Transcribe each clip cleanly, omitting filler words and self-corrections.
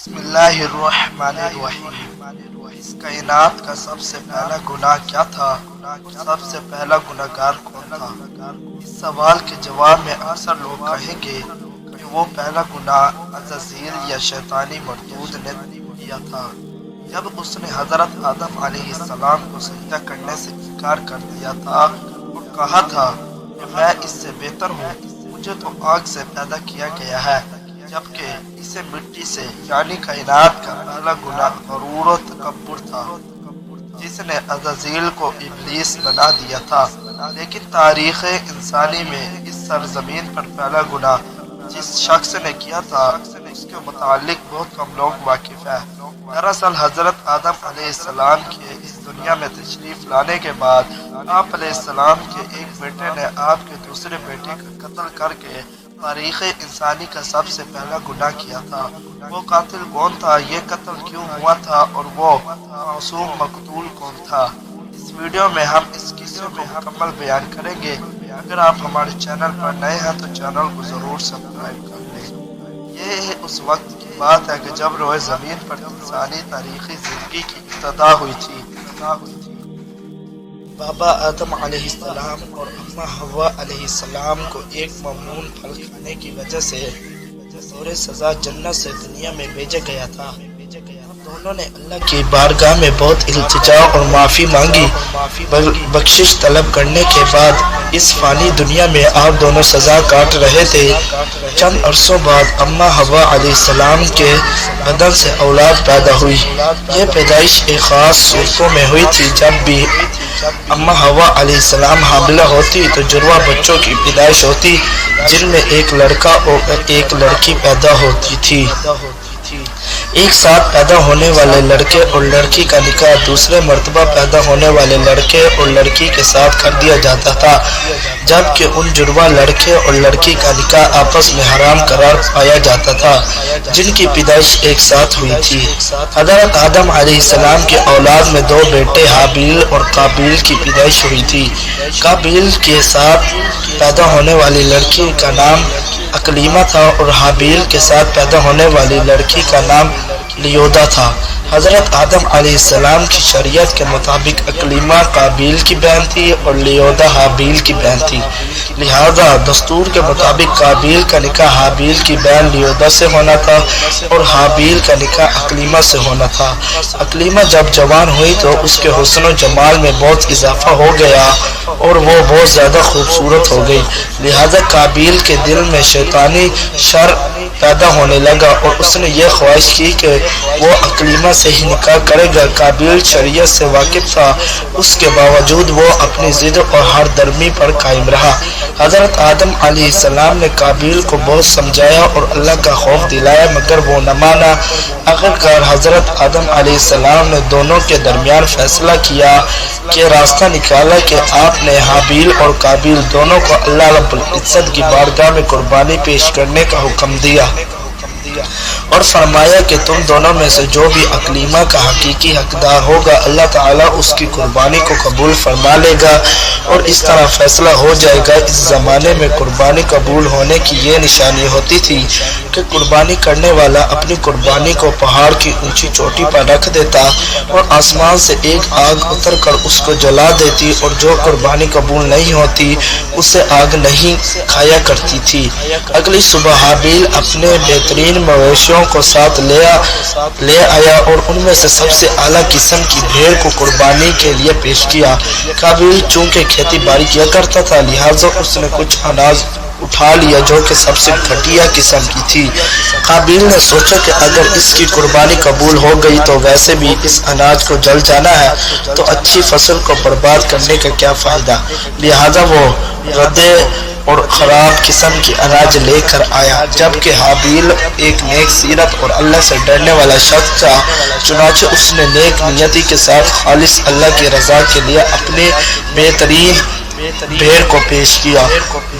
بسم اللہ الرحمن الرحیم۔ اس کائنات کا سب سے پہلا گناہ کیا تھا؟ سب سے پہلا گناہگار کون تھا؟ اس سوال کے جواب میں اکثر لوگ کہیں گے کہ وہ پہلا گناہ عزازیل یا شیطانی مردود نے کیا تھا، جب اس نے حضرت آدم علیہ السلام کو سجدہ کرنے سے انکار کر دیا تھا اور کہا تھا کہ میں اس سے بہتر ہوں، مجھے تو آگ سے پیدا کیا گیا ہے، جبکہ اسے مٹی سے، یعنی کائنات کا پہلا گناہ غرور و تکبر تھا جس نے عزازیل کو ابلیس بنا دیا تھا۔ لیکن تاریخ انسانی میں اس سرزمین پر پہلا گناہ جس شخص نے کیا تھا اس کے متعلق بہت کم لوگ واقف ہیں۔ دراصل حضرت آدم علیہ السلام کے اس دنیا میں تشریف لانے کے بعد آپ علیہ السلام کے ایک بیٹے نے آپ کے دوسرے بیٹے کا قتل کر کے تاریخ انسانی کا سب سے پہلا گناہ کیا تھا۔ وہ قاتل کون تھا، یہ قتل کیوں ہوا تھا، اور وہ معصوم مقتول کون تھا؟ اس ویڈیو میں ہم اس قصے کو مکمل بیان کریں گے۔ اگر آپ ہمارے چینل پر نئے ہیں تو چینل کو ضرور سبسکرائب کر لیں۔ یہ اس وقت کی بات ہے کہ جب روئے زمین پر انسانی تاریخی زندگی کی ابتدا ہوئی تھی۔ بابا آدم علیہ السلام اور اماں حوا علیہ السلام کو ایک ممنوع پھل کھانے کی وجہ سے بطور سزا جنت سے دنیا میں بھیجا گیا تھا۔ دونوں نے اللہ کی بارگاہ میں بہت التجا اور معافی مانگی۔ بخشش طلب کرنے کے بعد اس فانی دنیا میں آپ دونوں سزا کاٹ رہے تھے۔ چند عرصوں بعد اماں حوا علیہ السلام کے بدن سے اولاد پیدا ہوئی۔ یہ پیدائش ایک خاص صورتوں میں ہوئی تھی۔ جب بھی اماں حوا علیہ السلام حاملہ ہوتی تو جڑواں بچوں کی پیدائش ہوتی، جن میں ایک لڑکا اور ایک لڑکی پیدا ہوتی تھی۔ ایک ساتھ پیدا ہونے والے لڑکے اور لڑکی کا نکاح دوسرے مرتبہ پیدا ہونے والے لڑکے اور لڑکی کے ساتھ کر دیا جاتا تھا، جبکہ ان جڑواں لڑکے اور لڑکی کا نکاح آپس میں حرام قرار پایا جاتا تھا جن کی پیدائش ایک ساتھ ہوئی تھی۔ حضرت آدم علیہ السلام کے اولاد میں دو بیٹے حابیل اور قابیل کی پیدائش ہوئی تھی۔ قابیل کے ساتھ پیدا ہونے والی لڑکی کا نام اکلیمہ تھا اور حابیل کے ساتھ پیدا ہونے والی لڑکی کا نام لیودا تھا۔ حضرت آدم علیہ السلام کی شریعت کے مطابق اکلیمہ قابیل کی بہن تھی اور لیودا حابیل کی بہن تھی، لہذا دستور کے مطابق قابیل کا نکاح حابیل کی بہن لیودا سے ہونا تھا اور حابیل کا نکاح اکلیمہ سے ہونا تھا۔ اکلیمہ جب جوان ہوئی تو اس کے حسن و جمال میں بہت اضافہ ہو گیا اور وہ بہت زیادہ خوبصورت ہو گئی، لہذا قابیل کے دل میں شیطانی شر پیدا ہونے لگا اور اس نے یہ خواہش کی کہ وہ اکلیمہ سے ہی نکاح کرے گا۔ قابیل شریعت سے واقف تھا، اس کے باوجود وہ اپنی ضد اور ہر درمی پر قائم رہا۔ حضرت آدم علیہ السلام نے قابیل کو بہت سمجھایا اور اللہ کا خوف دلایا مگر وہ نہ مانا۔ آخرکار حضرت آدم علیہ السلام نے دونوں کے درمیان فیصلہ کیا کہ راستہ نکالا کہ آپ نے حابیل اور قابیل دونوں کو اللہ رب العزت کی بارگاہ میں قربانی پیش کرنے کا حکم دیا اور فرمایا کہ تم دونوں میں سے جو بھی اکلیمہ کا حقیقی حقدار ہوگا اللہ تعالیٰ اس کی قربانی کو قبول فرما لے گا، اور اس طرح فیصلہ ہو جائے گا۔ اس زمانے میں قربانی قبول ہونے کی یہ نشانی ہوتی تھی کہ قربانی کرنے والا اپنی قربانی کو پہاڑ کی اونچی چوٹی پر رکھ دیتا اور آسمان سے ایک آگ اتر کر اس کو جلا دیتی، اور جو قربانی قبول نہیں ہوتی اسے آگ نہیں کھایا کرتی تھی۔ اگلی صبح حابیل اپنے بہترین مویشیوں کو ساتھ لے آیا اور ان میں سے سب سے اعلیٰ قسم کی بھیڑ کو قربانی کے لیے پیش کیا۔ قابیل چونکہ کھیتی باڑی کیا کرتا تھا لہٰذا اس نے کچھ اناج اٹھا لیا جو کہ سب سے گھٹیا قسم کی تھی۔ قابیل نے سوچا کہ اگر اس کی قربانی قبول ہو گئی تو ویسے بھی اس اناج کو جل جانا ہے، تو اچھی فصل کو برباد کرنے کا کیا فائدہ، لہذا وہ ردے اور خراب قسم کی اناج لے کر آیا، جبکہ حابیل ایک نیک سیرت اور اللہ سے ڈرنے والا شخص تھا، چنانچہ اس نے نیک نیتی کے ساتھ خالص اللہ کی رضا کے لیے اپنے بہترین بھیڑ کو پیش کیا۔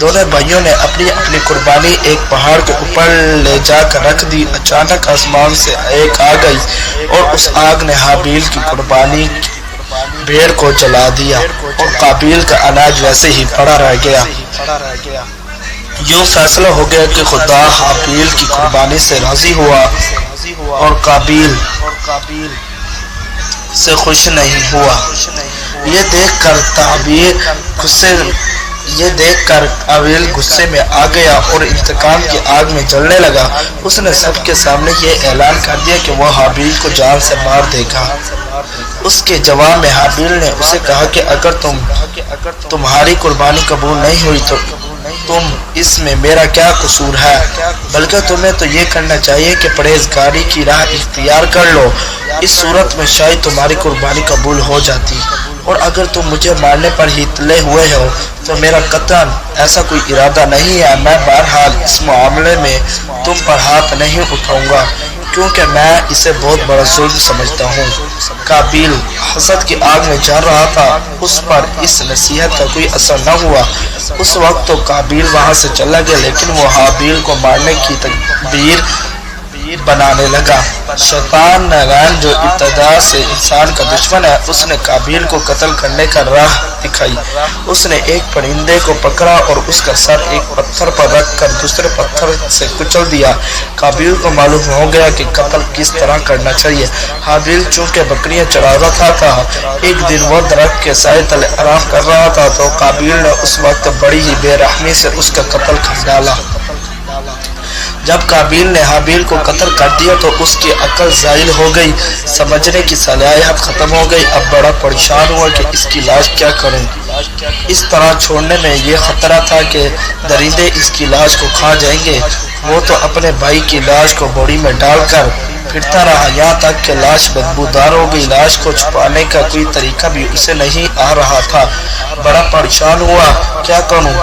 دونوں بھائیوں نے اپنی اپنی قربانی ایک پہاڑ کے اوپر لے جا کر رکھ دی۔ اچانک آسمان سے ایک آگ آئی اور اس آگ نے حابیل کی قربانی بھیڑ کو جلا دیا اور قابیل کا اناج ویسے ہی پڑا رہ گیا۔ یوں فیصلہ ہو گیا کہ خدا حابیل کی قربانی سے راضی ہوا اور قابیل سے خوش نہیں ہوا۔ یہ دیکھ کر قابیل غصے میں آ گیا اور انتقام کی آگ میں جلنے لگا۔ اس نے سب کے سامنے یہ اعلان کر دیا کہ وہ حابیل کو جان سے مار دے گا۔ اس کے جواب میں حابیل نے اسے کہا کہ اگر تمہاری قربانی قبول نہیں ہوئی تو تم اس میں میرا کیا قصور ہے؟ بلکہ تمہیں تو یہ کرنا چاہیے کہ پرہیزگاری کی راہ اختیار کر لو، اس صورت میں شاید تمہاری قربانی قبول ہو جاتی، اور اگر تم مجھے مارنے پر ہی تلے ہوئے ہو تو میرا قطعاً ایسا کوئی ارادہ نہیں ہے۔ میں بہرحال اس معاملے میں تم پر ہاتھ نہیں اٹھاؤں گا کیونکہ میں اسے بہت بڑا ظلم سمجھتا ہوں۔ قابیل حسد کی آگ میں جل رہا تھا، اس پر اس نصیحت کا کوئی اثر نہ ہوا۔ اس وقت تو قابیل وہاں سے چلا گیا، لیکن وہ حابیل کو مارنے کی تدبیر بنانے لگا۔ شیطان ناگان جو ابتدا سے انسان کا دشمن ہے، اس نے قابیل کو قتل کرنے کا راہ دکھائی۔ اس نے ایک پرندے کو پکڑا اور اس کا سر ایک پتھر پر رکھ کر دوسرے پتھر سے کچل دیا۔ قابیل کو معلوم ہو گیا کہ قتل کس طرح کرنا چاہیے۔ حابیل چونکہ بکریاں چراتا تھا، ایک دن وہ درخت کے سائے تلے آرام کر رہا تھا تو قابیل نے اس وقت بڑی ہی بے رحمی سے اس کا قتل کر ڈالا۔ جب قابیل نے حابیل کو قتل کر دیا تو اس کی عقل زائل ہو گئی، سمجھنے کی صلاحیت ختم ہو گئی۔ اب بڑا پریشان ہوا کہ اس کی لاش کیا کروں۔ اس طرح چھوڑنے میں یہ خطرہ تھا کہ درندے اس کی لاش کو کھا جائیں گے۔ وہ تو اپنے بھائی کی لاش کو بوری میں ڈال کر پھرتا رہا یہاں تک کہ لاش بدبودار ہو گئی۔ لاش کو چھپانے کا کوئی طریقہ بھی اسے نہیں آ رہا تھا۔ بڑا پریشان ہوا، کیا کروں؟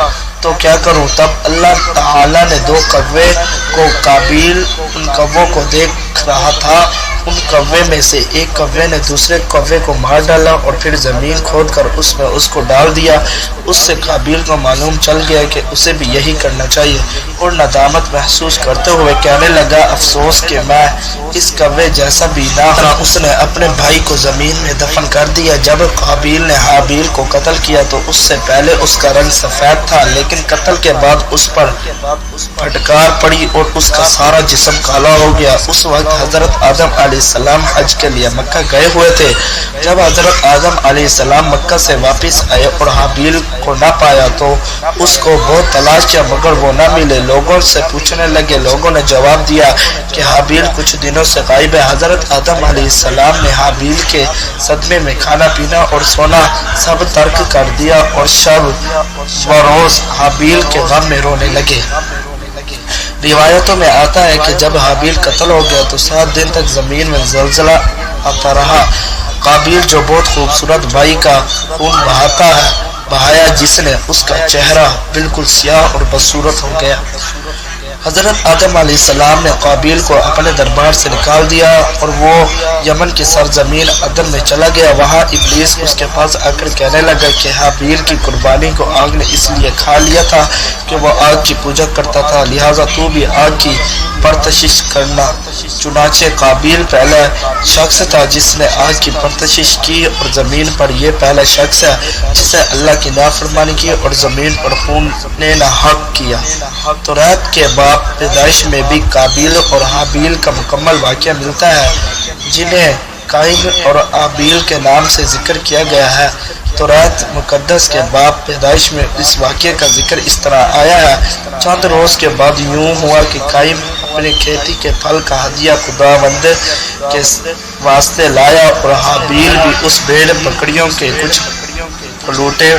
تب اللہ تعالیٰ نے دو کوے کو، قابیل ان کووں کو دیکھ رہا تھا، ان کوے میں سے ایک کوے نے دوسرے کوے کو مار ڈالا اور پھر زمین کھود کر اس میں اس کو ڈال دیا۔ اس سے قابیل کو معلوم چل گیا کہ اسے بھی یہی کرنا چاہیے، اور ندامت محسوس کرتے ہوئے کہنے لگا، افسوس کہ میں اس کوے جیسا بھی نہ ہوں۔ اس نے اپنے بھائی کو زمین میں دفن کر دیا۔ جب قابیل نے حابیل کو قتل کیا تو اس سے پہلے اس کا رنگ سفید تھا، لیکن قتل کے بعد اس پر پھٹکار پڑی اور اس کا سارا جسم کالا ہو گیا۔ اس وقت حضرت آدم علیہ السلام حج کے لیے مکہ گئے ہوئے تھے۔ جب حضرت آدم علیہ السلام مکہ سے واپس آئے اور حابیل کو نہ پایا تو اس کو بہت تلاش کیا مگر وہ نہ ملے۔ لوگوں سے پوچھنے لگے، لوگوں نے جواب دیا کہ حابیل کچھ دنوں سے غائب ہے۔ حضرت آدم علیہ السلام نے حابیل کے صدمے میں کھانا پینا اور سونا سب ترک کر دیا اور شب و روز حابیل کے غم میں رونے لگے۔ روایتوں میں آتا ہے کہ جب حابیل قتل ہو گیا تو 7 دن تک زمین میں زلزلہ آتا رہا۔ قابیل جو بہت خوبصورت بھائی کا خون بہایا جس نے اس کا چہرہ بالکل سیاہ اور بدصورت ہو گیا۔ حضرت آدم علیہ السلام نے قابیل کو اپنے دربار سے نکال دیا اور وہ یمن کی سرزمین عدن میں چلا گیا۔ وہاں ابلیس اس کے پاس آ کر کہنے لگا کہ حابیل کی قربانی کو آگ نے اس لیے کھا لیا تھا کہ وہ آگ کی پوجا کرتا تھا، لہٰذا تو بھی آگ کی پرستش کرنا۔ چنانچہ قابیل پہلا شخص تھا جس نے آگ کی پرستش کی، اور زمین پر یہ پہلا شخص ہے جسے اللہ کی نافرمانی کی اور زمین پر خون نے ناحق کیا۔ توریت کے باب پیدائش میں بھی قابیل اور حابیل کا مکمل واقعہ ملتا ہے جنہیں قائن اور آبیل کے نام سے ذکر کیا گیا ہے۔ توریت مقدس کے باب پیدائش میں اس واقعے کا ذکر اس طرح آیا ہے، چند روز کے بعد یوں ہوا کہ قائن اپنی کھیتی کے پھل کا ہدیہ خداوند کے واسطے لایا اور حابیل بھی اس بھیڑ بکریوں کے کچھ پلوٹے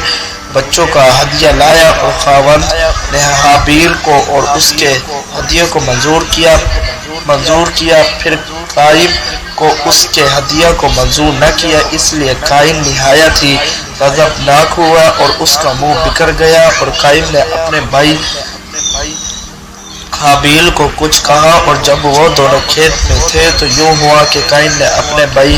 بچوں کا ہدیہ لایا، اور خداوند نے حابیل کو اور اس کے ہدیے کو منظور کیا پھر قائن کو اس کے ہدیہ کو منظور نہ کیا، اس لیے قائن نہایت ہی غضبناک ہوا اور اس کا منہ بکر گیا، اور قائن نے اپنے بھائی حابیل کو کچھ کہا، اور جب وہ دونوں کھیت میں تھے تو یوں ہوا کہ قائن نے اپنے بھائی